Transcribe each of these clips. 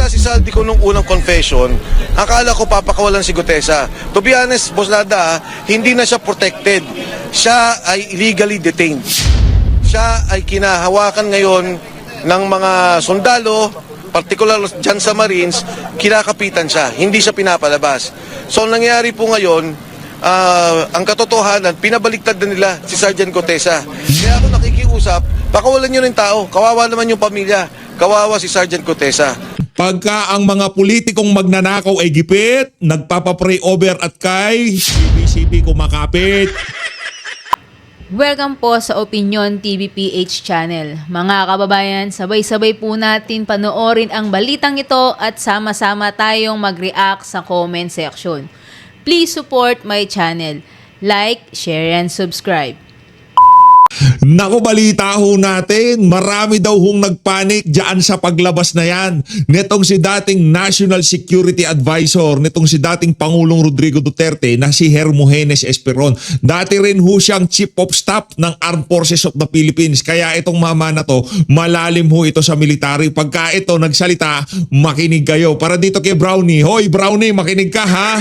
nakita si Saldi ko nung unang confession, akala ko papakawalan si Gutesa. To be honest, Boss Lada, hindi na siya protected. Siya ay illegally detained. Siya ay kinahawakan ngayon ng mga sundalo, particular dyan sa Marines, kinakapitan siya. Hindi siya pinapalabas. So, nangyayari po ngayon, ang katotohanan, pinabaliktad na nila si Sergeant Gutesa. Kaya ako nakikiusap, pakawalan nyo ng tao. Kawawa naman yung pamilya. Kawawa si Sergeant Gutesa. Pagka ang mga politikong magnanakaw ay gipit, nagpapapray over at kay CBCP kumakapit. Welcome po sa Opinion TV PH channel. Mga kababayan, sabay-sabay po natin panoorin ang balitang ito at sama-sama tayong mag-react sa comment section. Please support my channel. Like, share, and subscribe. Naku, balita ho natin, marami daw hong nagpanik dyan sa paglabas na yan. Nitong si dating National Security Advisor, nitong si dating Pangulong Rodrigo Duterte na si Hermogenes Esperon. Dati rin ho siyang Chief of Staff ng Armed Forces of the Philippines. Kaya itong mama na to, malalim ho ito sa military. Pagka ito nagsalita, makinig kayo. Para dito kay Brownie. Hoy Brownie, makinig ka ha?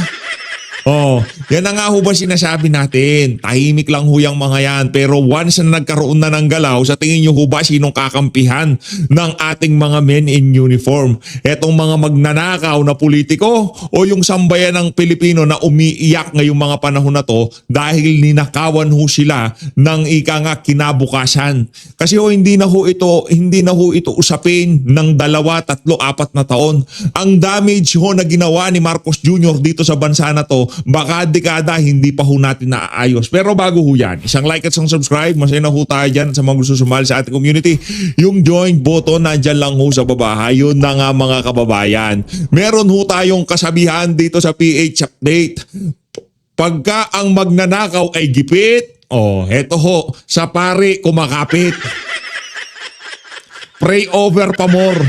Oh, yan na nga ho ba sinasabi natin? Tahimik lang ho yung mga yan. Pero once na nagkaroon na ng galaw, sa tingin nyo ho ba sinong kakampihan ng ating mga men in uniform? Etong mga magnanakaw na politiko o yung sambayan ng Pilipino na umiiyak ngayong mga panahon na to dahil ninakawan ho sila ng ika nga kinabukasan. Kasi ho hindi na ho ito usapin ng 2, 3, 4 na taon. Ang damage ho na ginawa ni Marcos Jr. dito sa bansa na to, baka dekada hindi pa ho natin naaayos. Pero bago ho yan, isang like at isang subscribe, masaya na ho tayo dyan sa mga gusto sumali sa ating community. Yung join button, nandyan lang ho sa baba. Yun na nga mga kababayan. Meron ho tayong kasabihan dito sa PH Update. Pagka ang magnanakaw ay gipit, eto ho, sa pare kumakapit. Pray over pa more.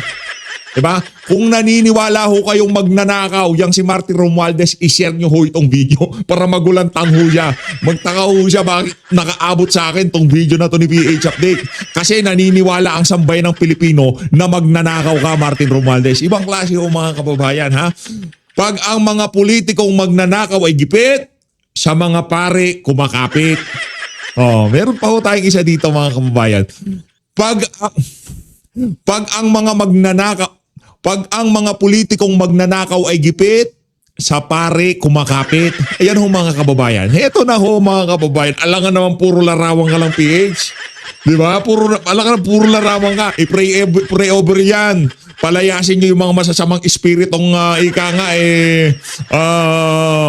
Diba? Kung naniniwala ho kayong magnanakaw, yang si Martin Romualdez, i-share nyo ho itong video para magulantang ho siya. Magtaka ho siya bakit nakaabot sa akin tong video na to ni PH Update. Kasi naniniwala ang sambayan ng Pilipino na magnanakaw ka, Martin Romualdez. Ibang klase ho mga kababayan ha. Pag ang mga politikong magnanakaw ay gipit, sa mga pare kumakapit. Meron pa ho tayong isa dito mga kababayan. Pag ang mga politikong magnanakaw ay gipit, sa pare kumakapit. Ayan ho mga kababayan. Heto na ho mga kababayan. Alangan naman puro larawan ka lang PH. Diba? Puro larawan ka. I-pray over yan. Palayasin nyo yung mga masasamang espiritong ika nga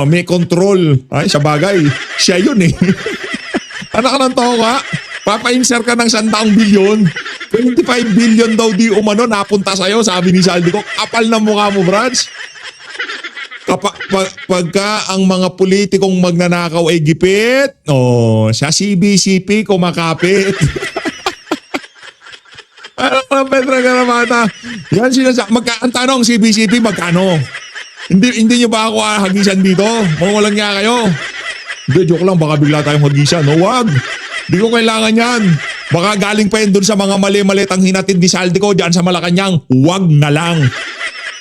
may control. Ay, sa bagay. Siya yun eh. Anak ka ng toka. Papa-insert ka ng 100 bilyon. 25 billion daw di umano napunta sa'yo, sabi ni Saldi ko. Kapal na mukha mo, Brads. Pagka ang mga politikong magnanakaw ay gipit, sa CBCP kumakapit. Ano Pedro Garamata? Yan ang tanong, CBCP magkano? Hindi nyo ba ako hagisan dito? Walang nga kayo. Hindi, joke lang, baka bigla tayong hagisan. No, wag. Di ko kailangan yan. Baka galing pa yun dun sa mga mali-malitang hinatid ni Saldi ko dyan sa Malacanang. Wag na lang.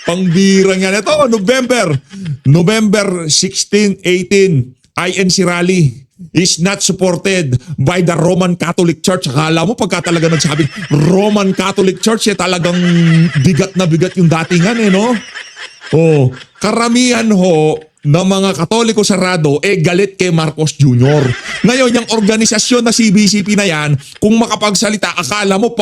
Pangbirang yan. Ito, November 16, 18, INC rally is not supported by the Roman Catholic Church. Akala mo pagka talaga nagsabing Roman Catholic Church, talagang bigat na bigat yung datingan no? Karamihan ho na mga Katoliko sarado galit kay Marcos Jr. Ngayon, yung organisasyon na CBCP na yan, kung makapagsalita, akala mo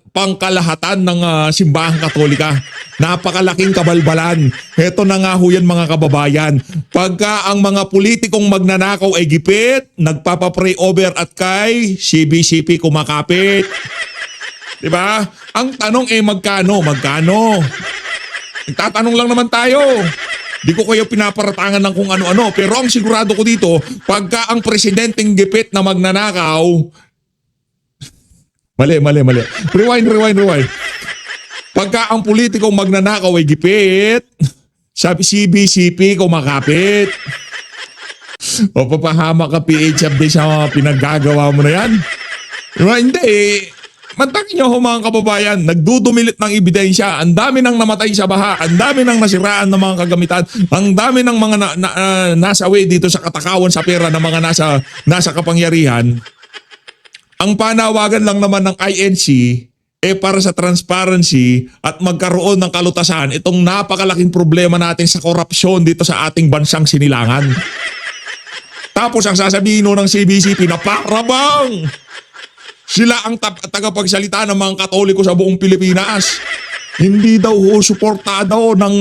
pangkalahatan ng simbahang Katolika. Napakalaking kabalbalan. Heto na nga ho yan mga kababayan. Pagka ang mga politikong magnanakaw ay gipit, nagpapapray over at kay CBCP kumakapit. Diba? Ang tanong magkano? Nagtatanong lang naman tayo. Di ko kayo pinaparatangan ng kung ano-ano. Pero ang sigurado ko dito, pagka ang presidenteng gipit na magnanakaw... Mali. Rewind. Pagka ang politikong magnanakaw ay gipit, sabi CBCP kumakapit. Papahama ka PH update sa mga pinaggagawa mo na yan. Diba? Hindi Mantakin nyo ho mga kababayan, nagdudumilit ng ebidensya, ang dami nang namatay sa baha, ang dami nang nasiraan ng mga kagamitan, ang dami ng mga nasawi dito sa katakawan sa pera ng mga nasa kapangyarihan. Ang panawagan lang naman ng INC para sa transparency at magkaroon ng kalutasan itong napakalaking problema natin sa korupsyon dito sa ating bansang sinilangan. Tapos ang sasabihin ng CBCP na parabang sila ang tagapagsalita ng mga Katoliko sa buong Pilipinas. Hindi daw ho suportado ng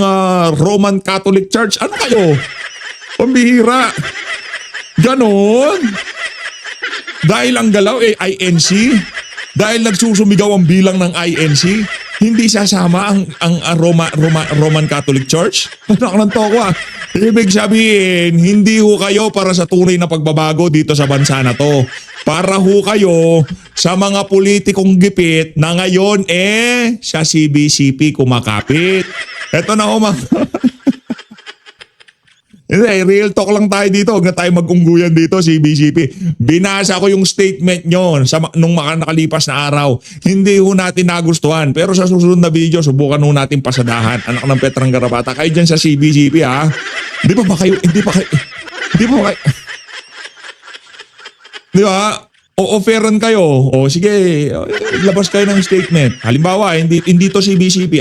Roman Catholic Church. Ano kayo? Pambihira. Ganon. Dahil ang galaw INC. Dahil nagsusumigaw ang bilang ng INC. Hindi sasama ang Roman Catholic Church. Ano ko Ibig sabihin, hindi ho kayo para sa tunay na pagbabago dito sa bansa na to. Para ho kayo sa mga politikong gipit na ngayon sa CBCP kumakapit. Eto na ho Hindi, real talk lang tayo dito. Huwag na tayo mag-ungguyan dito, CBCP. Binasa ko yung statement nyo nung nakalipas na araw. Hindi ho natin nagustuhan. Pero sa susunod na video, subukan ho natin pasadahan. Anak ng Petrang Garapata. Kayo dyan sa CBCP, ha? Di ba kayo? Di ba? O-offeran kayo. O sige, labas kayo ng statement. Halimbawa, hindi to CBCP.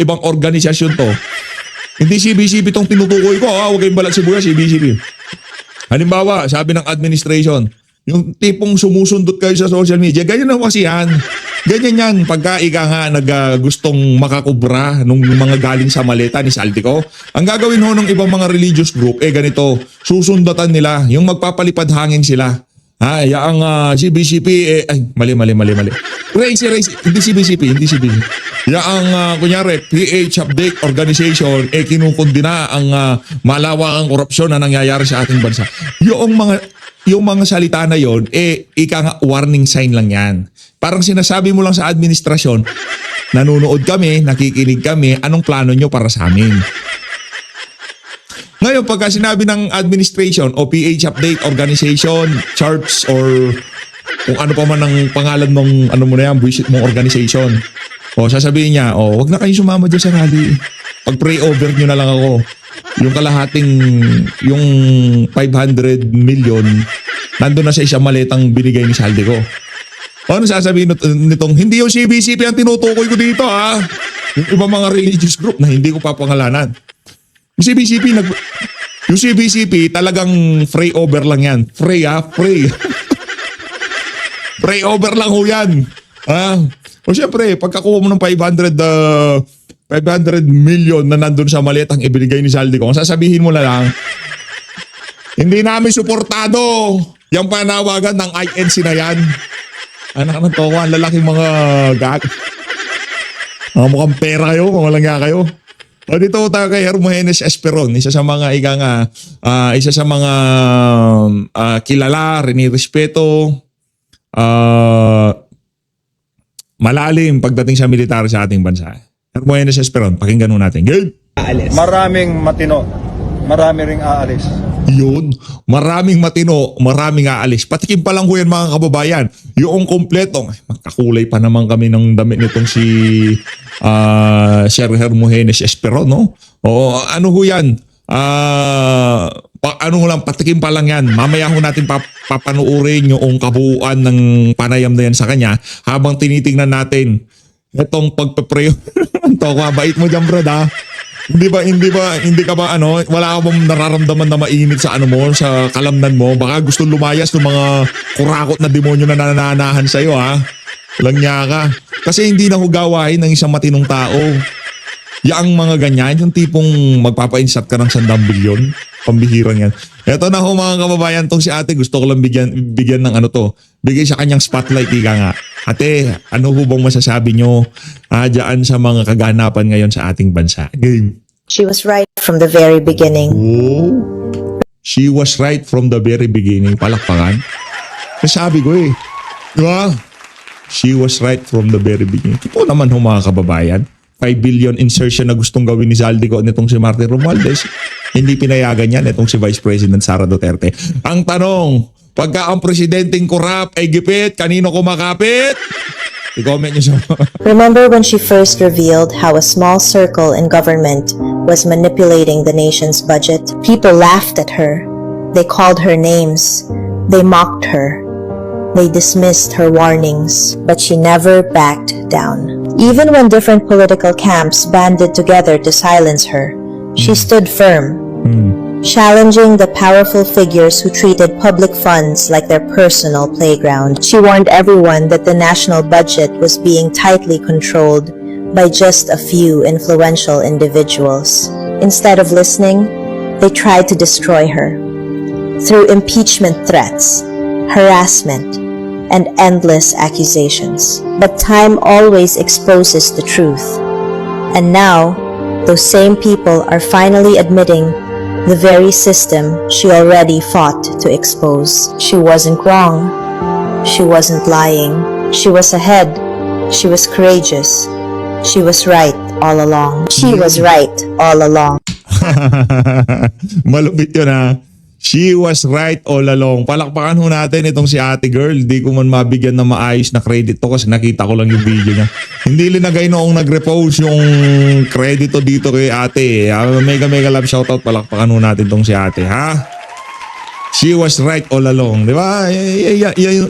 Ibang organisasyon to. Hindi CBCP itong tinutukoy ko. Huwag kayong balat sibuyas, CBCP. Halimbawa, sabi ng administration, yung tipong sumusundot kayo sa social media, ganyan na kasi yan. Ganyan yan. Pagka ika nga gustong makakubra nung mga galing sa maleta ni Saldico, ang gagawin ho ng ibang mga religious group, ganito, susundatan nila, yung magpapalipad hangin sila. Ang CBCP, mali. Race, hindi CBCP. Ang kunyari, PH Update Organization, kinukundina ang malawakang korupsyon na nangyayari sa ating bansa. Yung mga salita na yon, warning sign lang yan. Parang sinasabi mo lang sa administrasyon, nanonood kami, nakikinig kami, anong plano nyo para sa amin? Ngayon, pagka sinabi ng administration o PH Update Organization, church, or kung ano pa man ang pangalan ng buwisit mong organization, sasabihin niya, wag na kayo sumama dyan sa rally. Pag-pray over nyo na lang ako. Yung 500 million, nandun na sa isang maletang binigay ni Saldico. Ano sasabihin nitong, hindi yung CBCP ang tinutukoy ko dito, ha? Yung ibang mga religious group na hindi ko papangalanan. Yung CBCP talagang free over lang yan. Free. Free over lang ho yan. O syempre, pagkakuha mo ng 500 million na nandun sa maletang ibinigay ni Saldico, kung sasabihin mo na lang, hindi namin suportado yung panawagan ng INC na yan. Anak ng towa, lalaking mga mukhang pera kayo, mamalangya kayo. Dito tayo kay Hermogenes Esperon, isa sa mga kilala, rinirespeto, malalim pagdating sa militar sa ating bansa. Hermogenes Esperon, pakinggan mo natin. Game! Maraming matino, marami ring aalis. Yun, maraming matino, maraming aalis. Patikim pa lang ko yan mga kababayan. Yung kompleto, magkakulay pa naman kami ng damit nitong si Sir Hermogenes Esperon, no? O ano ho yan? Patikim pa lang yan. Mamaya ho natin papanuurin yung kabuuan ng panayam na yan sa kanya habang tinitingnan natin itong pagpe-pray. Bait mo dyan, brad, ha? Hindi ka ba wala ka bang nararamdaman na mainit sa sa kalamnan mo? Baka gusto lumayas ng mga kurakot na demonyo na nananahan sa'yo, ha? Walang niya ka. Kasi hindi na hugawain ng isang matinong tao. Yang mga ganyan, yung tipong magpapa-insert ka ng 100 bilyon. Pambihirang yan. Eto na ho mga kababayan, tong si ate, gusto ko lang bigyan ng bigay sa kanyang spotlight, ika nga. Ate, ano ho bang masasabi nyo dyan sa mga kaganapan ngayon sa ating bansa? Game. She was right from the very beginning. Oh, she was right from the very beginning. Palakpakan. Nasabi ko Diba? She was right from the very beginning. Ito naman ho mga kababayan. 5 billion insertion na gustong gawin ni Saldico nitong si Martin Romualdez. Hindi pinayagan yan itong si Vice President Sara Duterte. Ang tanong, pagka ang presidenteng korap ay gipit, kanino kumakapit? I-comment nyo siya. Remember when she first revealed how a small circle in government was manipulating the nation's budget? People laughed at her. They called her names. They mocked her. They dismissed her warnings, but she never backed down. Even when different political camps banded together to silence her, she stood firm, challenging the powerful figures who treated public funds like their personal playground. She warned everyone that the national budget was being tightly controlled by just a few influential individuals. Instead of listening, they tried to destroy her through impeachment threats, harassment, and endless accusations. But time always exposes the truth. And now, those same people are finally admitting the very system she already fought to expose. She wasn't wrong. She wasn't lying. She was ahead. She was courageous. She was right all along. She was right all along. Malupit yun ha. She was right all along. Palakpakan ho natin itong si ate girl. Di ko man mabigyan ng maayos na credit to kasi nakita ko lang yung video niya. Hindi linagay noong nag-repost yung credito dito kay ate. Mega love shoutout. Palakpakan ho natin itong si ate ha. She was right all along. Di ba?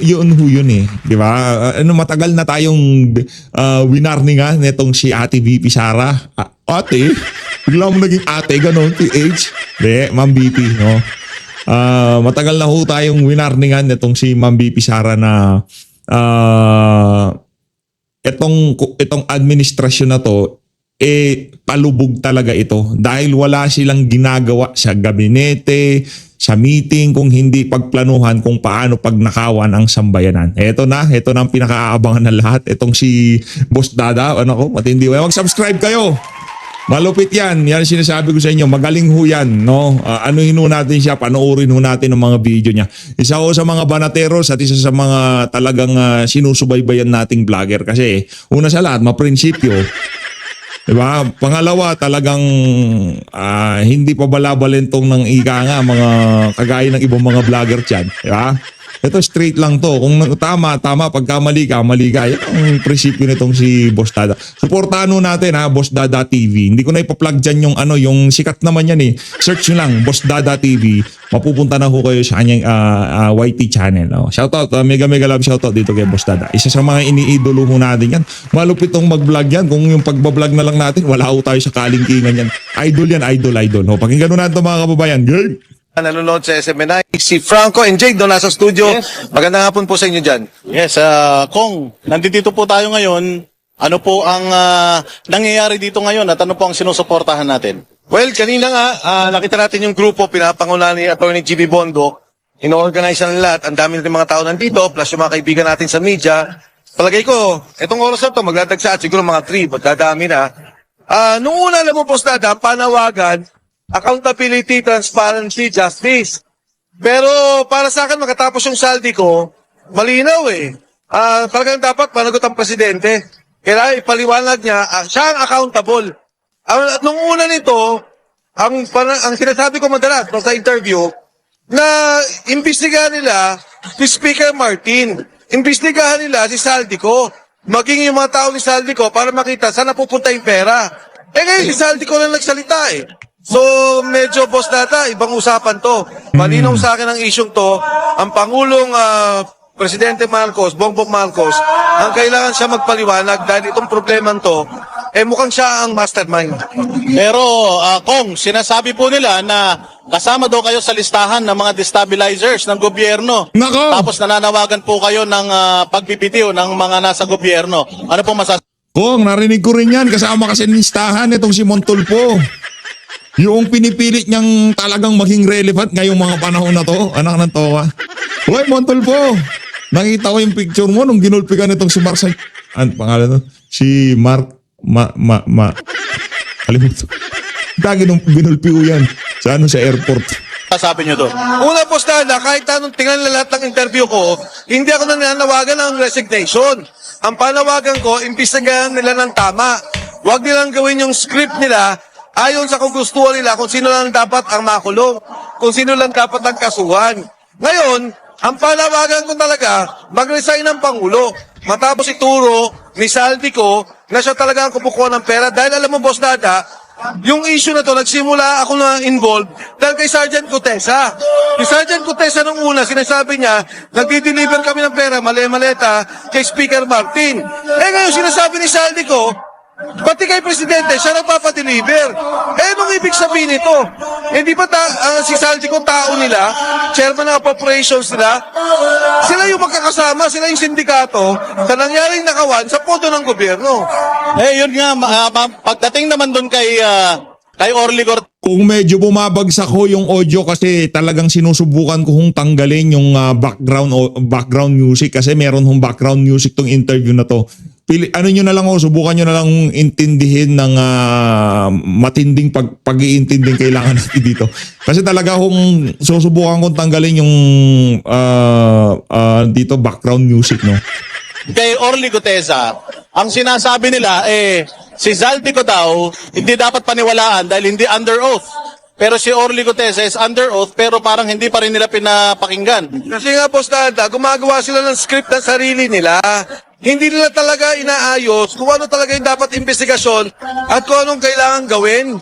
Yun ho yun eh. Di ba? Matagal na tayong winarningan nitong si ate VP Sara. Ate? Bigla mo naging ate, ganon, PH. Di, Ma'am VP, no? Matagal na ho tayong winarningan nitong si Ma'am VP Sara na itong administrasyon na to palubog talaga ito dahil wala silang ginagawa sa gabinete, sa meeting kung hindi pagplanuhan kung paano pagnakawan ang sambayanan. Ito na ang pinakaabangan ng lahat. Itong si Boss Dada, matindi. Mag-subscribe kayo. Malupit yan. Yan sinasabi ko sa inyo. Magaling ho yan. No? Anuhin ho natin siya. Panoorin ho natin ang mga video niya. Isa ho sa mga banateros at isa sa mga talagang sinusubaybayan nating vlogger. Kasi una sa lahat, maprinsipyo. Diba? Pangalawa, talagang hindi pa balabalentong ng ika nga mga kagaya ng ibang mga vlogger dyan. Diba? Ito straight lang to. Kung tama, pagka mali ka. Yan ang prinsipyo nitong si Boss Dada. Suportahan ho natin ha, Boss Dada TV. Hindi ko na ipa-plug dyan yung sikat naman yan eh. Search nyo lang, Boss Dada TV. Mapupunta na ho kayo sa kanyang YT channel. Oh. Shoutout, mega love shoutout dito kay Boss Dada. Isa sa mga iniidolo ho natin yan. Malupit tong mag-vlog yan. Kung yung pagbablog na lang natin, wala ho tayo sa kalingkingan yan. Idol yan, idol. Oh, pakinggan ho natin mga kababayan. Game! Nanonood sa SMNI. Si Franco and Jade doon nasa studio. Yes. Magandang hapon po sa inyo dyan. Yes, Kong, nandito po tayo ngayon. Ano po ang nangyayari dito ngayon at ano po ang sinusuportahan natin? Well, kanina nga, nakita natin yung grupo, pinapangunahan ni Atty. GB Bondo. Ino-organize na lahat. Ang dami natin mga tao nandito, plus yung mga kaibigan natin sa media. Palagay ko, itong oras na ito, magdadagsa at siguro mga 3, magdadami na. Nung una alam mo, Boss Dada, panawagan, accountability, transparency, justice. Pero para sa akin, makatapos yung saldi ko, malinaw eh. Talagang dapat panagot ang presidente. Kailangan ipaliwanag niya, siya ang accountable. At nung una nito, ang sinasabi ko madalas sa interview, na imbestigahan nila si Speaker Martin. Imbestigahan nila si Saldico. Maging yung mga tao ni Saldico para makita saan napupunta yung pera. Ngayon si Saldico lang nagsalita eh. So, medyo Boss Data, ibang usapan to. Malinaw sa akin ang isyong to, ang Pangulong Presidente Marcos, Bongbong Marcos, ang kailangan siya magpaliwanag dahil itong problemang to, mukhang siya ang mastermind. Pero, Kong, sinasabi po nila na kasama daw kayo sa listahan ng mga destabilizers ng gobyerno. Nako! Tapos nananawagan po kayo ng pagbibitiw ng mga nasa gobyerno. Ano po masasabi? Kung narinig ko rin yan, kasama kasi ng listahan itong si Montulfo. Yung pinipilit niyang talagang maging relevant ngayong mga panahon na to. Anak ng towa. Hoy, Montulfo! Nakita ko yung picture mo nung ginulpi ka nitong si Mark sa... Ano pangalan to? Si Mark... Kalimutan. Dagi nung ginulpi ko yan. Sa airport. Sabi nyo to? Una, Boss Dada, kahit anong tingnan na lahat ng interview ko, hindi ako nananawagan ng resignation. Ang panawagan ko, imbestigahan nila ng tama. Huwag nilang gawin yung script nila ayon sa kagustuhan nila kung sino lang dapat ang makulong, kung sino lang dapat ang kasuhan. Ngayon, Ang panawagan ko talaga, mag-resign ng Pangulo. Matapos ituro ni Saldico na siya talaga ang kumukuha ng pera. Dahil alam mo, Boss Dada, yung issue na to, nagsimula ako na involved dahil kay Sergeant Cotesa. Si Sergeant Cotesa nung una, sinasabi niya, nagdi-deliver kami ng pera, maleta, kay Speaker Martin. Ngayon, sinasabi ni Saldico, pati kay Presidente, siya nagpapadeliver. Anong ibig sabihin nito? Hindi ba si Saldico tao nila, chairman ng appropriations nila, sila yung magkakasama, sila yung sindikato sa nangyaring nakawan sa pondo ng gobyerno. Yun nga, pagdating naman doon kay Orly Cortez, Kung medyo bumabagsak ho yung audio kasi talagang sinusubukan ko hong tanggalin yung background music kasi meron hong background music tong interview na to. Ano nyo na lang subukan nyo na lang intindihin ng matinding pag-iintinding kailangan natin dito. Kasi talaga kung susubukan kong tanggalin yung dito background music, no? kay Orly Gutesa, ang sinasabi nila si Saldico daw hindi dapat paniwalaan dahil hindi under oath. Pero si Orly Gutesa is under oath pero parang hindi pa rin nila pinapakinggan. Kasi nga, Boss Dada, gumagawa sila ng script ng sarili nila. Hindi nila talaga inaayos kung ano talaga yung dapat investigasyon at kung anong kailangan gawin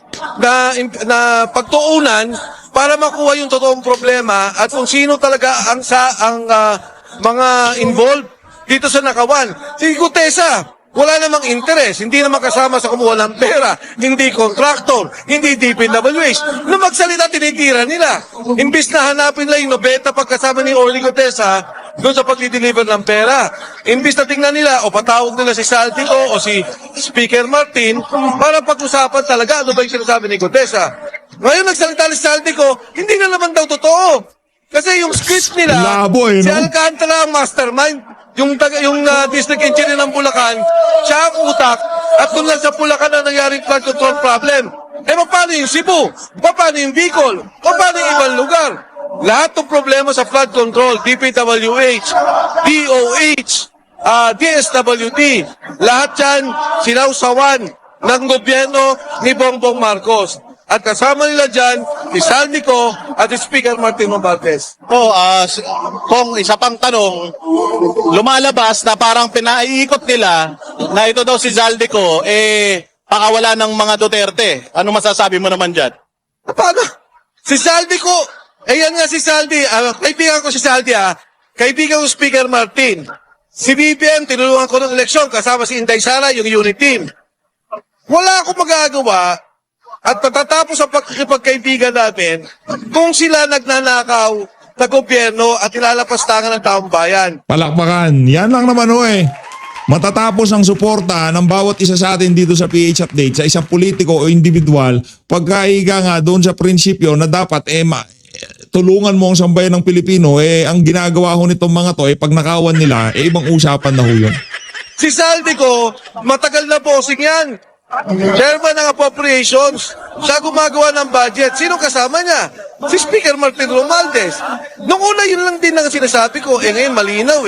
na pagtuunan para makuha yung totoong problema at kung sino talaga ang mga involved dito sa nakawan. Si Gutesa, wala namang interes, hindi naman kasama sa kumuha ng pera, hindi contractor, hindi DPWH. Nung magsalita, tinitira nila. Imbis na hanapin nila yung nobeta pagkasama ni Orly Gutesa doon sa pag-deliver ng pera. Imbis na tingnan nila o patawag nila si Saldico o si Speaker Martin para pag-usapan talaga ano ba yung sinasabi ni Gutesa. Ngayon nagsalita ni Saldico, hindi na naman daw totoo. Kasi yung script nila, Labo, no? si Alcantara ang mastermind. Yung district engineer ng Bulacan, siya ang utak at doon lang sa Bulacan na nangyaring flood control problem. Paano yung Cebu? Paano yung Bicol? Paano yung ibang lugar? Lahat ng problema sa flood control, DPWH, DOH, DSWD, lahat yan sinausawan ng gobyerno ni Bongbong Marcos. At kasama nila dyan, si Saldico at si Speaker Martin Romualdez. Kung isa pang tanong, lumalabas na parang pinaiikot nila na ito daw si Saldico, pakawala ng mga Duterte. Ano masasabi mo naman dyan? Paano? Si Saldico, yan nga si Saldi, kaibigan ko si Saldi kaibigan ko Speaker Martin. Si BBM, tinulungan ko ng eleksyon kasama si Inday Sara, yung unit team. Wala akong magagawa at patatapos ang pagkikipagkaibigan namin kung sila nagnanakaw sa gobyerno at ilalapastangan ng taong bayan. Palakpakan. Yan lang naman matatapos ang suporta ng bawat isa sa atin dito sa PH Update sa isang politiko o individual pagkaiga nga doon sa prinsipyo na dapat tulungan mo ang sambayan ng Pilipino ang ginagawa ho nitong mga to pag nakawan nila ibang usapan na ho yun. Si Saldico, matagal na bossing yan. Chairman ng appropriations, siya gumagawa ng budget. Sino kasama niya? Si Speaker Martin Romualdez. Nung una, yun lang din ang sinasabi ko. Ngayon, malinaw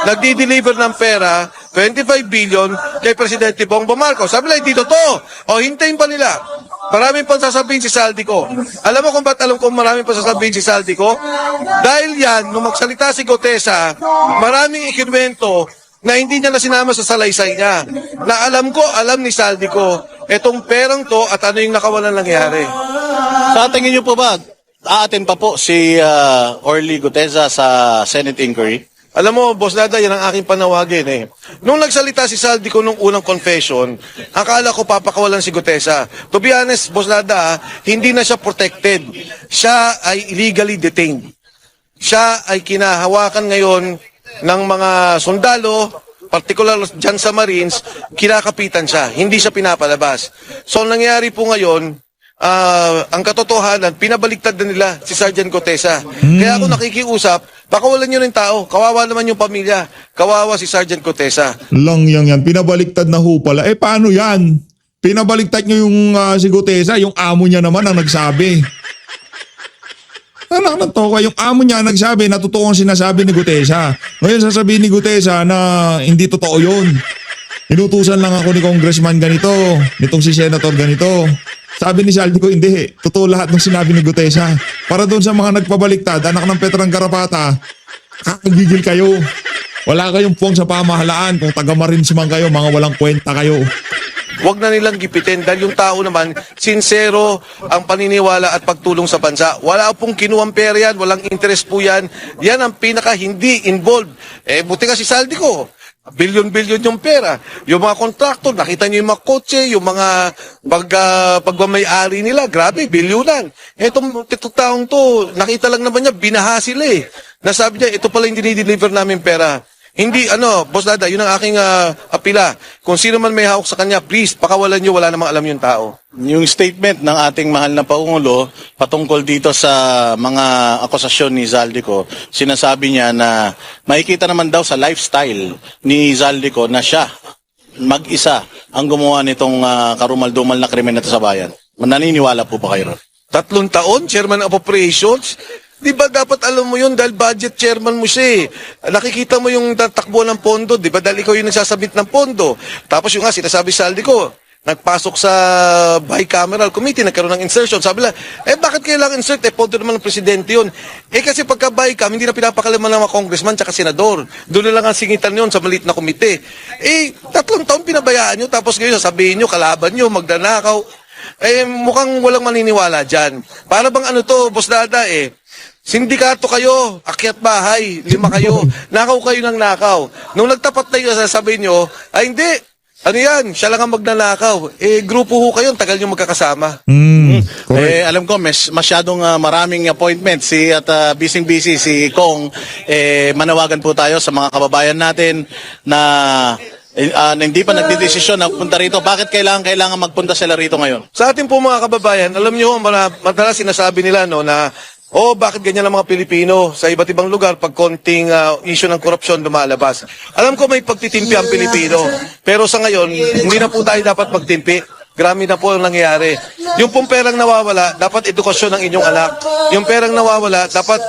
Nagdi-deliver ng pera, 25 billion kay Presidente Bongbong Marcos. Sabi nila, hindi totoo. Hintayin pa nila. Maraming pang sasabihin si Saldico. Alam mo kung ba't alam kong maraming pang sasabihin si Saldico? Dahil yan, nung magsalita si Gutesa, maraming ikinwento na hindi niya na sinama sa salaysay niya. Na alam ni Saldico, etong perang to at ano yung nakawalan nangyari. Sa tingin niyo po ba, aatin pa po si Orly Gutesa sa Senate inquiry? Alam mo, Boss Dada, yan ang aking panawagin Nung nagsalita si Saldico nung unang confession, akala ko papakawalan si Gutesa. To be honest, Boss Dada, hindi na siya protected. Siya ay illegally detained. Siya ay kinahawakan ngayon ng mga sundalo, particular dyan sa Marines, kinakapitan siya. Hindi siya pinapalabas. So, nangyari po ngayon, ang katotohanan, pinabaliktad na nila si Sergeant Gutesa. Kaya ako nakikiusap, pakawalan nyo ng tao. Kawawa naman yung pamilya. Kawawa si Sergeant Gutesa. Lang yan. Pinabaliktad na ho pala. Paano yan? Pinabaliktad nyo yung si Gutesa, yung amo niya naman ang nagsabi. Anak ng toka, yung amo niya nagsabi na totoo ang sinasabi ni Gutesa. Ngayon sasabihin ni Gutesa na hindi totoo yun. Inutusan lang ako ni Congressman ganito, nitong si Senator ganito. Sabi ni Saldico, hindi. Totoo lahat ng sinabi ni Gutesa. Para doon sa mga nagpabaliktad, anak ng Petrang Garapata, Kakagigil kayo. Wala kayong puwang sa pamahalaan. Kung taga-Marines man kayo, mga walang kwenta kayo. Huwag na nilang gipitin dahil yung tao naman, sincero ang paniniwala at pagtulong sa bansa. Wala pong kinuwang pera yan, walang interest po yan. Yan ang pinaka hindi involved. Buti nga si Saldi ko. Bilyon-bilyon yung pera. Yung mga kontraktor, nakita niyo yung mga kotse, yung mga pagmamayari nila, grabe, bilyonan. Itong taong to, nakita lang naman niya, binaha sila eh. Nasabi niya, ito pala yung dinideliver namin pera. Hindi, Boss Dada, yun ang aking apila. Kung sino man may hawak sa kanya, please, pakawalan niyo, wala namang alam yung tao. Yung statement ng ating mahal na Pangulo patungkol dito sa mga akusasyon ni Zaldico, sinasabi niya na makikita naman daw sa lifestyle ni Zaldico na siya mag-isa ang gumawa nitong karumal-dumal na krimen na to sa bayan. Naniniwala po ba kayo ron? 3 taon, chairman of operations. Di ba dapat alam mo yun dahil budget chairman mo siya eh. Nakikita mo yung tatakbo ng pondo, di ba? Dahil ikaw yung nagsasabit ng pondo. Tapos yung nga, sinasabi Saldi ko, nagpasok sa bicameral committee, nagkaroon ng insertion. Sabi lang, bakit kailangan insert? Pondo naman ng presidente yun. Kasi pagka bicam, hindi na pinapakalaman ng mga congressman tsaka senador. Doon na lang ang singitan yun sa maliit na komite. 3 taon pinabayaan nyo, tapos ngayon sasabihin nyo, kalaban nyo, magdanakaw. Mukhang walang maniniwala dyan. Para bang Boss Dada sindikato kayo, akyat bahay, 5 kayo, nakaw kayo ng nakaw. Nung nagtapat na yun, sasabihin nyo, hindi, yan, siya lang ang magnanakaw. Grupo ho kayo, tagal nyo magkakasama. Correct. Alam ko, masyadong maraming appointments at busy si Kong. Manawagan po tayo sa mga kababayan natin na hindi pa nagdidesisyon na punta rito. Bakit kailangan magpunta sila rito ngayon? Sa ating po mga kababayan, alam nyo, madalas sinasabi nila na bakit ganyan ang mga Pilipino sa iba't ibang lugar pag konting issue ng korupsyon lumalabas. Alam ko may pagtitimpi ang Pilipino, pero sa ngayon, hindi na po tayo dapat magtimpi. Grabe na po ang nangyayari. Yung pong perang nawawala, dapat edukasyon ng inyong anak. Yung perang nawawala, dapat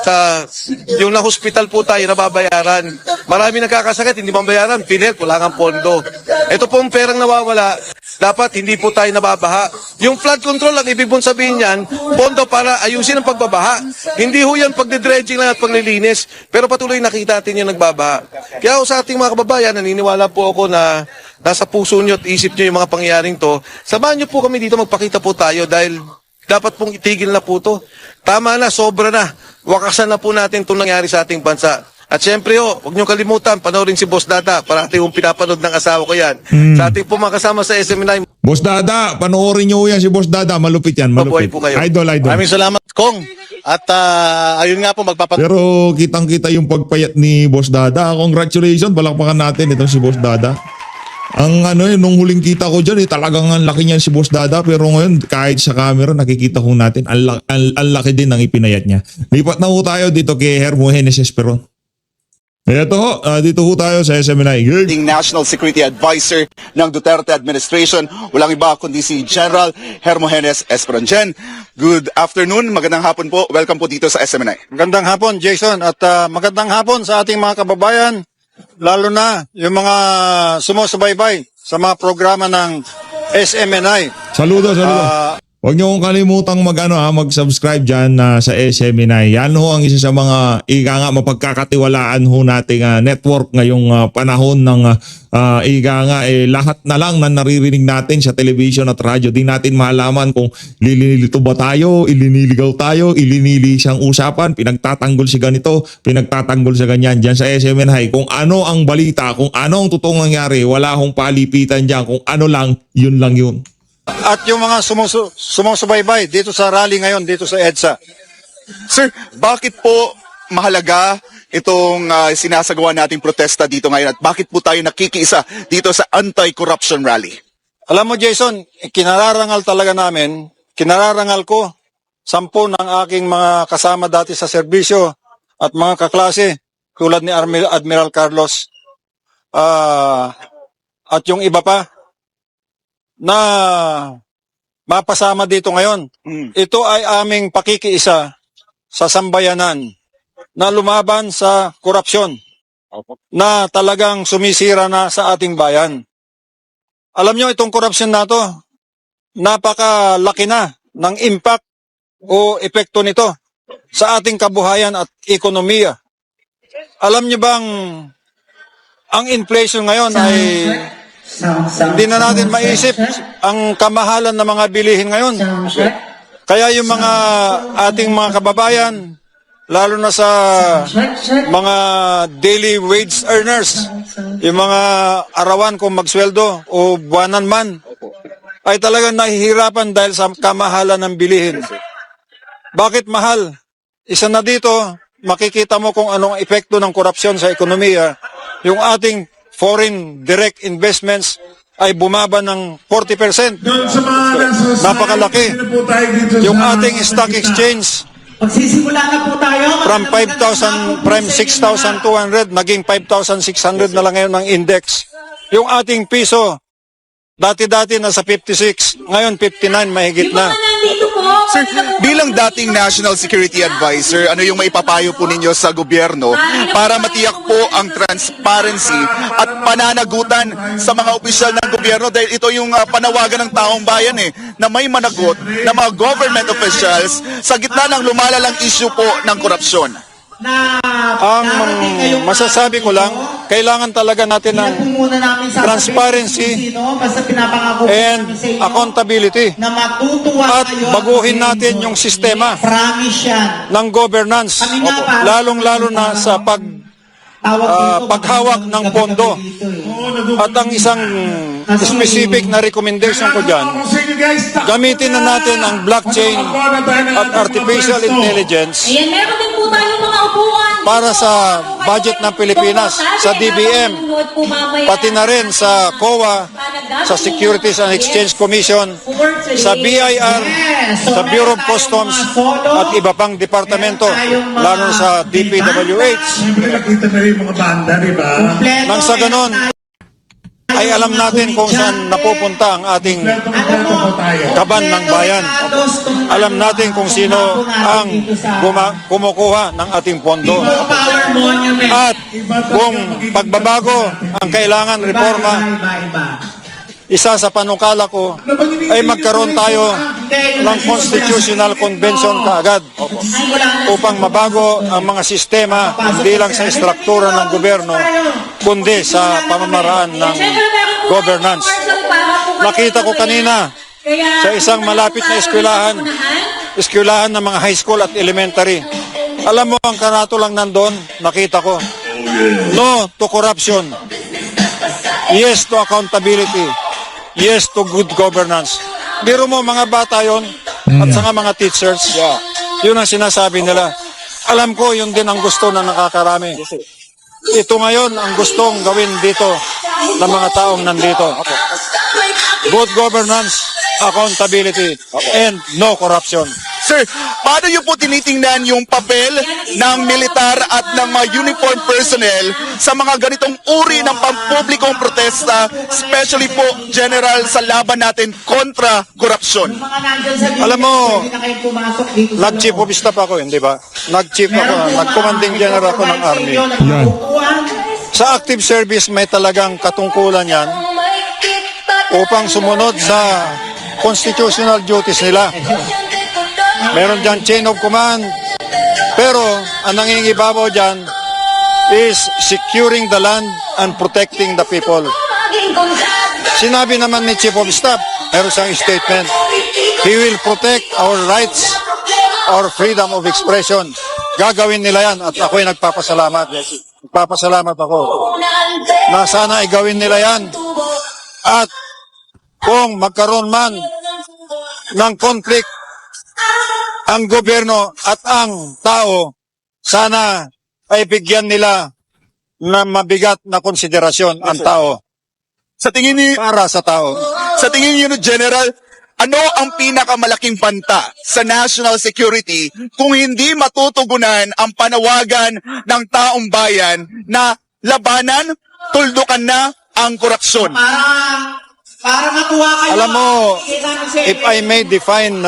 yung na-hospital po tayo nababayaran. Marami nagkakasakit, hindi mabayaran. Pinet, wala kang pondo. Ito pong perang nawawala, dapat hindi po tayo nababaha. Yung flood control, ang ibig mong sabihin yan, pondo para ayusin ang pagbabaha. Hindi ho yan pagdedredging lang at paglilinis. Pero patuloy nakita natin yung nagbabaha. Kaya sa ating mga kababayan, naniniwala po ako na nasa puso nyo at isip nyo yung mga pangyayaring to. Samahan nyo po kami dito, magpakita po tayo dahil dapat pong itigil na po to. Tama na, sobra na. Wakasan na po natin itong nangyari sa ating bansa. At syempre huwag nyo kalimutan, panoorin si Boss Dada. Parati yung pinapanood ng asawa ko yan. Sa ating po mga kasama sa SMNI. Boss Dada, panoorin nyo yan si Boss Dada. Malupit yan, Mabuhay malupit. po kayo. Idol. Maraming salamat, Kong. At ayun nga po, Pero kitang-kita yung pagpayat ni Boss Dada. Congratulations, balakpakan natin itong si Boss Dada. Ang nung huling kita ko dyan, talagang ang laki niyan si Boss Dada. Pero ngayon, kahit sa camera, nakikita ko natin, ang laki din ng ipinayat niya. Lipat na ho tayo dito kay Hermogenes Esperon. Ito ho, dito ho tayo sa SMNI. Ating National Security Advisor ng Duterte Administration. Walang iba kundi si General Hermogenes Esperon. Gen, good afternoon, magandang hapon po. Welcome po dito sa SMNI. Magandang hapon, Jason, at magandang hapon sa ating mga kababayan, lalo na yung mga sumusubaybay sa mga programa ng SMNI. Saludo. Huwag niyo kong kalimutang mag-subscribe dyan sa SMNI. Yan ho ang isa sa mga mapagkakatiwalaan ho nating network ngayong panahon ng lahat na lang na naririnig natin sa television at radyo. Di natin malaman kung lilinilito ba tayo, iliniligaw tayo, ilinili siyang usapan, pinagtatanggol si ganito, pinagtatanggol sa ganyan. Dyan sa SMNI, kung ano ang balita, kung ano ang totoong nangyari, wala akong palipitan dyan. Kung ano lang, yun lang yun. At yung mga sumusubaybay dito sa rally ngayon, dito sa EDSA. Sir, bakit po mahalaga itong sinasagawa nating protesta dito ngayon at bakit po tayo nakikiisa dito sa anti-corruption rally? Alam mo, Jason, kinararangal talaga namin, kinararangal ko 10 ng aking mga kasama dati sa serbisyo at mga kaklase tulad ni Admiral Carlos at yung iba pa na mapasama dito ngayon. Ito ay aming pakikiisa sa sambayanan na lumaban sa korupsyon na talagang sumisira na sa ating bayan. Alam nyo, itong korupsyon na to, napakalaki na ng impact o epekto nito sa ating kabuhayan at ekonomiya. alam niyo bang ang inflation ngayon ay hindi na natin maisip ang kamahalan ng mga bilihin ngayon. Kaya yung mga ating mga kababayan, lalo na sa mga daily wage earners, yung mga arawan kung magsweldo o buwanan man, ay talagang nahihirapan dahil sa kamahalan ng bilihin. Bakit mahal? Isa na dito, makikita mo kung anong epekto ng korupsyon sa ekonomiya. Yung ating foreign direct investments ay bumaba ng 40%. Napakalaki. Yung ating stock exchange Magsisimula na po tayo. from 6,200 naging 5,600 na lang ngayon ang index. Yung ating piso, dati-dati nasa 56, ngayon 59 mahigit na. Sir, bilang dating National Security Advisor, ano yung maipapayo po ninyo sa gobyerno para matiyak po ang transparency at pananagutan sa mga opisyal ng gobyerno? Dahil ito yung panawagan ng taong bayan na may managot na mga government officials sa gitna ng lumalalang issue po ng korupsyon. Ang masasabi ko lang, kailangan talaga natin ng transparency and accountability at baguhin natin yung sistema ng governance, lalong-lalo na sa paghawak ng pondo. At ang isang specific na recommendation ko dyan, gamitin na natin ang blockchain at artificial intelligence Ayan, meron din po tayo mga upuan. para sa budget ng Pilipinas, sa DBM, pati na rin sa COA, sa Securities and Exchange Commission, sa BIR, sa Bureau of Customs, at iba pang departamento, lalo sa DPWH. Siyempre nakita na rin yung mga banda, di ba? Nang sa ganon, ay alam natin kung saan napupunta ang ating kaban ng bayan. Alam natin kung sino ang kumukuha ng ating pondo. At kung pagbabago ang kailangan reforma, isa sa panukala ko ay magkaroon tayo ng constitutional convention kaagad upang mabago ang mga sistema hindi lang sa struktura ng gobyerno kundi sa pamamaraan ng governance. Nakita ko kanina sa isang malapit na eskwelahan ng mga high school at elementary. Alam mo, ang karato lang nandun, nakita ko, no to corruption, yes to accountability, yes to good governance. Biro mo, mga bata yon at saka mga teachers, yun ang sinasabi nila. Alam ko, yun din ang gusto na nakakarami. Ito ngayon ang gustong gawin dito ng mga taong nandito. Good governance, accountability, and no corruption. Sir, paano niyo po tinitingnan yung papel ng militar at ng mga uniform personnel sa mga ganitong uri ng pampublikong protesta, especially po, General, sa laban natin kontra korupsyon? Alam mo, nag-chief of staff ako, hindi ba? Nag-chief ako, nag-commanding general ako ng army. Yan. Sa active service, may talagang katungkulan yan upang sumunod sa constitutional duties nila. Meron dyan chain of command, pero ang nangingibabaw dyan is securing the land and protecting the people. Sinabi naman ni Chief of Staff, meron siyang statement, he will protect our rights, our freedom of expression. Gagawin nila yan at ako'y nagpapasalamat. Nagpapasalamat ako na sana igawin nila yan. At kung magkaroon man ng conflict ang gobyerno at ang tao, sana ay bigyan nila na mabigat na konsiderasyon ang tao Sa tingin niyo, para sa tao. sa tingin niyo, General, ano ang pinakamalaking banta sa national security kung hindi matutugunan ang panawagan ng taong bayan na labanan, tuldukan na ang korupsyon? Para matuwa kayo. Alam mo, if I may define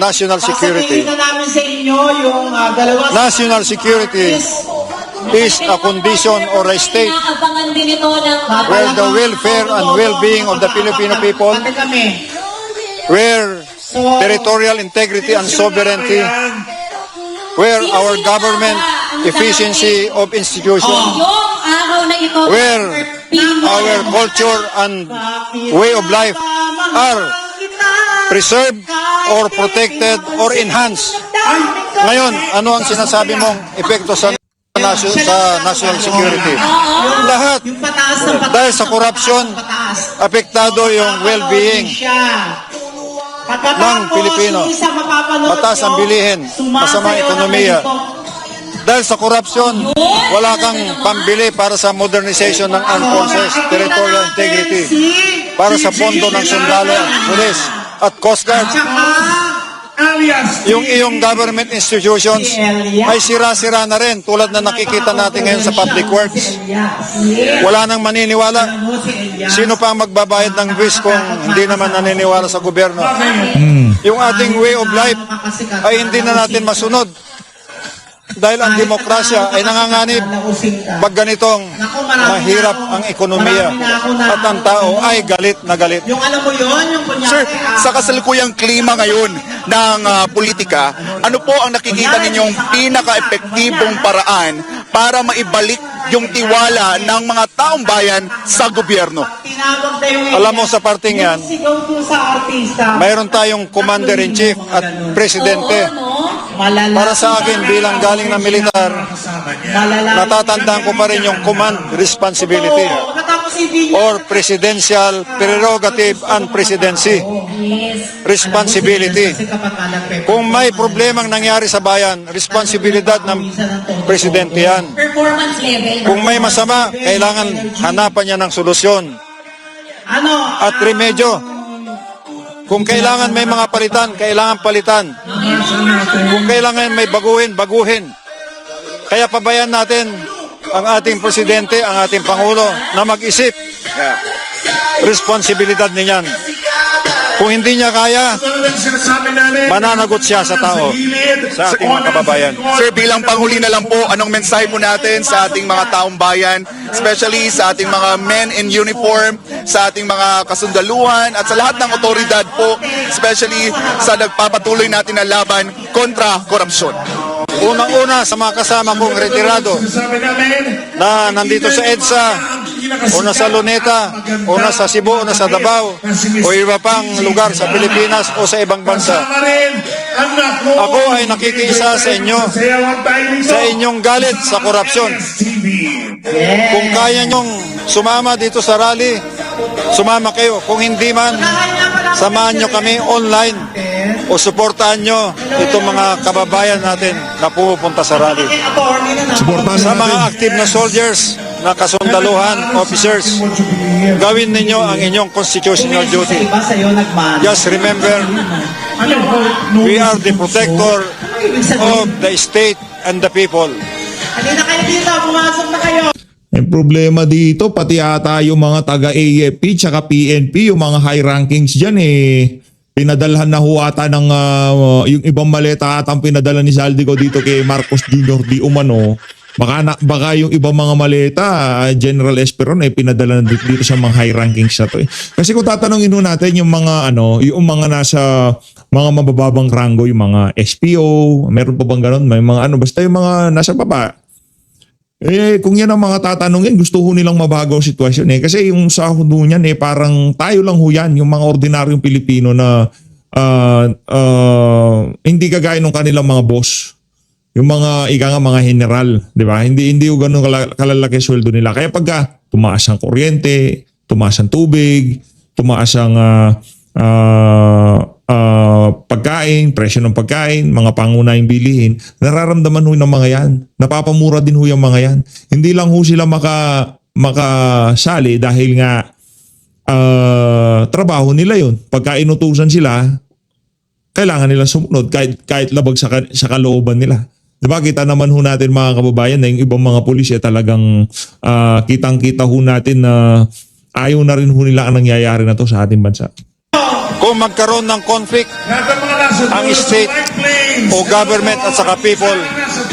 national security, sasabihin na namin sa inyo yung dalawa. national security is a condition or a state where the welfare and well-being of the Filipino people, Pati kami. where territorial integrity and sovereignty, where our government efficiency of institution, Yung araw na ito, where our culture and way of life are preserved or protected or enhanced. Ngayon, ano ang sinasabi mong epekto sa national security? Lahat. yung pataas ng pataas. Dahil sa corruption, apektado yung well-being ng Pilipino. Mataas ang bilihin, masama ang ekonomiya. Dahil sa korupsyon, wala kang pambili para sa modernization ng armed forces, territorial integrity, para sa pondo ng sundalo, pulis, at Coast Guard. Yung iyong government institutions ay sira-sira na rin tulad na nakikita natin ngayon sa public works. Wala nang maniniwala. Sino pa ang magbabayad ng buwis kung hindi naman naniniwala sa gobyerno? Yung ating way of life ay hindi na natin masunod. Dahil ang demokrasya ay nanganganib pag ganitong mahirap ang ekonomiya at ang tao ay galit na galit. Yung alam mo yun, yung kunyari. Sir, sa kasalukuyang klima ngayon ng politika, ano po ang nakikita ninyong pinaka-epektibong paraan para maibalik yung tiwala ng mga taong bayan sa gobyerno? Tinawag na yung Alam mo sa parting yan, sigaw dun sa artista. mayroon tayong commander-in-chief at presidente. Malala. Para sa akin bilang galing ng militar, natatandaan ko pa rin yung command responsibility Matapos hindi niya. or presidential prerogative and presidency responsibility. Kasi kapag nagpe- Kung may problemang nangyari sa bayan, responsibilidad ng presidente yan. performance level. Kung may masama, kailangan hanapan niya ng solusyon Ano? at remedyo. Kung kailangan may mga palitan, kailangan palitan. Kung kailangan may baguhin, baguhin. Kaya pabayaan natin ang ating presidente, ang ating pangulo na mag-isip. Responsibilidad niyan. Kung hindi niya kaya, mananagot siya sa tao, sa ating mga kababayan. Sir, bilang panghuli na lang po, anong mensahe po natin sa ating mga taong bayan, especially sa ating mga men in uniform, sa ating mga kasundaluhan, at sa lahat ng otoridad po, especially sa nagpapatuloy natin na laban kontra korupsyon? Unang-una sa mga kasama kong retirado na nandito sa EDSA, o nasa Luneta, o nasa Cebu, o nasa Davao, o iba pang lugar sa Pilipinas o sa ibang bansa. Ako ay nakikiisa sa inyo, sa inyong galit sa korupsyon. Kung kaya nyong sumama dito sa rally, sumama kayo. Kung hindi man, samahan nyo kami online o suportahan nyo itong mga kababayan natin na pumupunta sa rally. Suportahan Sa mga natin. active na soldiers, na kasundaluhan, officers, gawin ninyo ang inyong constitutional duty. Iba sa'yo nagmano. Just remember, we are the protector of the state and the people. Halina kayo dito, pumasok na kayo. May problema dito, pati ata yung mga taga-AFP tsaka PNP, yung mga high rankings dyan pinadalhan na ho ata ng yung ibang maleta atang pinadala ni Saldico dito kay Marcos Jr. di umano. Baka yung ibang mga maleta, General Esperon pinadala na dito sa mga high rankings na to. Kasi kung tatanungin ho natin yung mga yung mga nasa mga mabababang rango, yung mga SPO, meron pa bang ganun? May mga basta yung mga nasa baba. Kung yan ang mga tatanungin, gusto ho nilang mabago ang sitwasyon Kasi yung sahod ho niyan parang tayo lang ho yan, yung mga ordinaryong Pilipino na hindi kagaya ng kanilang mga boss. Yung mga mga general, di ba? Hindi ho ganun kalalaki sweldo nila. Kaya pagka tumaas ang kuryente, tumaas ang tubig, tumaas ang pagkain, presyo ng pagkain, mga pangunahing bilihin, nararamdaman ho ng mga yan. Napapamura din ho yung mga yan. Hindi lang ho sila makasali dahil nga trabaho nila yun. Pagka inutusan sila, kailangan nila sumunod kahit labag sa kalooban nila. Diba, kita naman ho natin mga kababayan na yung ibang mga pulis talagang kitang-kita ho natin na ayaw na rin ho nila ang nangyayari na to sa ating bansa. Kung magkaroon ng conflict ang state o government at saka people,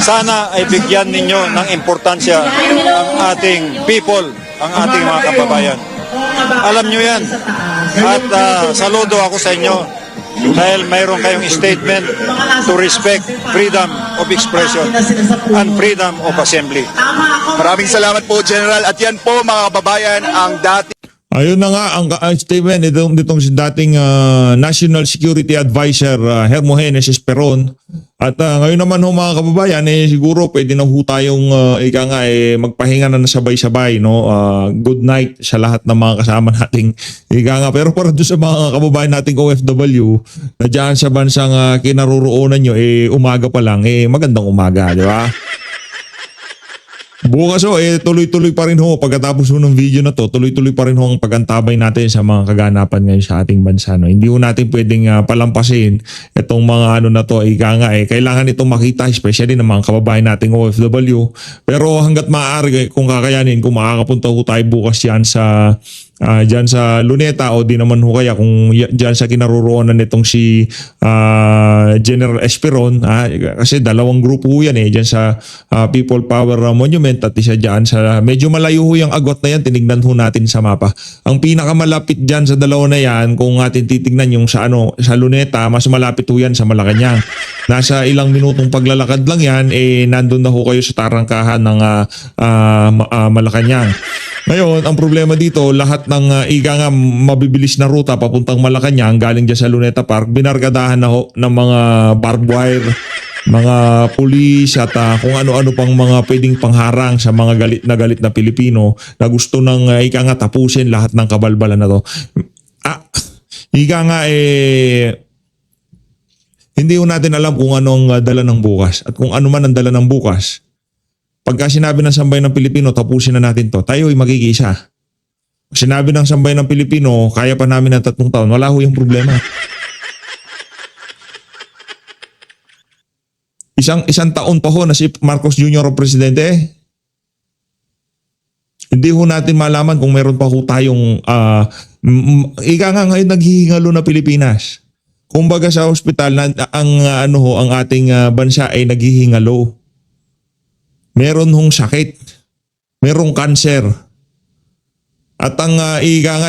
sana ay bigyan ninyo ng importansya ang ating people, ang ating mga kababayan. Alam nyo yan. At saludo ako sa inyo dahil mayroon kayong statement to respect freedom of expression and freedom of assembly. Tama ako. Maraming salamat po, General. At yan po, mga kababayan, ang dati Ayun na nga ang statement nitong si dating National Security Advisor Hermogenes Esperon. At ngayon naman ho mga kababayan, siguro pwede na ho tayong magpahinga na sabay-sabay. No? Good night sa lahat ng mga kasama nating Pero para doon sa mga kababayan nating OFW na dyan sa bansang kinaroroonan nyo, umaga pa lang, magandang umaga, di ba? Bukas tuloy-tuloy pa rin ho pagkatapos ho ng video na to, tuloy-tuloy pa rin ho ang pagantabay natin sa mga kaganapan ngayon sa ating bansa. No? Hindi ho natin pwedeng palampasin itong mga na to. Kailangan itong makita, especially ng mga kababayan nating OFW. Pero hanggat maaari, kung kakayanin, kung makakapunta ho tayo bukas yan sa dyan sa Luneta o di naman ho kaya kung dyan sa kinaroroonan nitong si General Esperon, kasi dalawang grupo ho yan dyan sa People Power Monument at isa dyan sa medyo malayo ho yung agwat na yan, tinignan ho natin sa mapa. Ang pinakamalapit dyan sa dalawa na yan, kung atin titignan yung sa Luneta, mas malapit ho yan sa Malacanang. Nasa ilang minutong paglalakad lang yan, nandun na ho kayo sa tarangkahan ng Malacanang. Ngayon, ang problema dito, lahat ng mabibilis na ruta papuntang Malacanang galing dyan sa Luneta Park, binarkadahan na ho ng mga barbed wire, mga pulis at kung ano-ano pang mga pwedeng pangharang sa mga galit na Pilipino na gusto ng tapusin lahat ng kabalbalan na to. Hindi ho natin alam kung anong dala ng bukas at kung ano man ang dala ng bukas. Pagka sinabi ng sambayan ng Pilipino, tapusin na natin to, tayo ay magigisa. Pag sinabi ng sambayan ng Pilipino, kaya pa namin ng 3 taon, wala ho yung problema. Isang taon pa ho na si Marcos Jr. ang presidente. Hindi ho natin malaman kung meron pa ho tayong ngayon naghihingalo na Pilipinas. Kumbaga sa ospital ang ating bansa ay naghihingalo. Meron hong sakit, merong kanser. At ang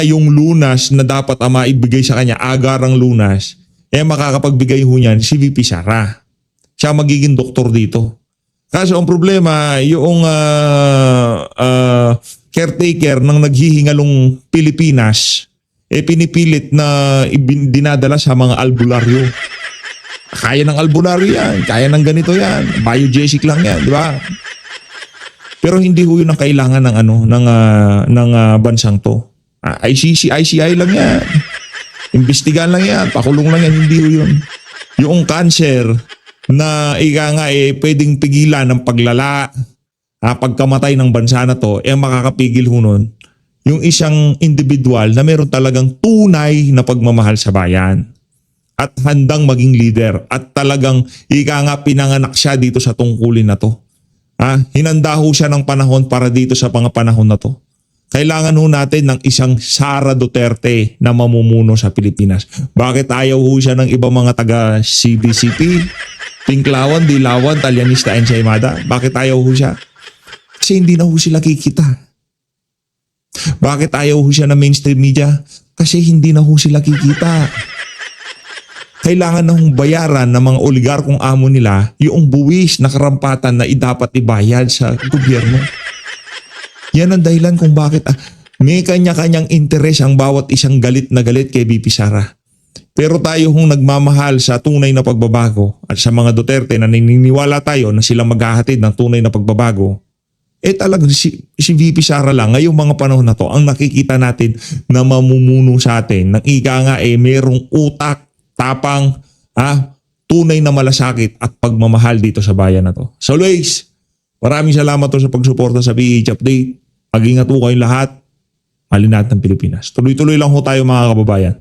yung lunas na dapat maibigay sa kanya, agarang lunas, makakapagbigay ho niyan si VP Sara. Siya magiging doktor dito. Kaso ang problema, yung caretaker ng naghihingalong Pilipinas, pinipilit na dinadala sa mga albularyo. Kaya ng albularyo yan, kaya ng ganito yan, biogesic lang yan, di ba? Pero hindi ho yun ang kailangan ng bansang to. ICI lang yan. Imbestigahan lang yan, pakulong lang yan, hindi ho yun. Yung cancer na pwedeng pigilan ng paglala, pagkamatay ng bansa na to, makakapigil ho nun yung isang individual na meron talagang tunay na pagmamahal sa bayan at handang maging leader at talagang pinanganak siya dito sa tungkulin na to. Hinanda ho siya ng panahon para dito sa mga panahon na to. Kailangan ho natin ng isang Sara Duterte na mamumuno sa Pilipinas. Bakit ayaw ho siya ng ibang mga taga CDCP, Tinklawan, Dilawan, Talyanista, Ensaymada? Bakit ayaw ho siya? Kasi hindi na ho sila kikita. Bakit ayaw ho siya ng mainstream media? Kasi hindi na ho sila kikita. Kailangan na hong bayaran ng mga oligarkong amo nila yung buwis na karampatan na dapat ibayad sa gobyerno. Yan ang dahilan kung bakit may kanya-kanyang interes ang bawat isang galit na galit kay VP Sara. Pero tayo hong nagmamahal sa tunay na pagbabago at sa mga Duterte na naniniwala tayo na sila maghahatid ng tunay na pagbabago, talagang si VP Sara lang ngayong mga panahon na to ang nakikita natin na mamumuno sa atin ng merong utak, tapang, tunay na malasakit at pagmamahal dito sa bayan na to. So always, maraming salamat sa pagsuporta sa PH Update. Mag-ingat po kayong lahat. Mahalin natin ang Pilipinas. Tuloy-tuloy lang ho tayo mga kababayan.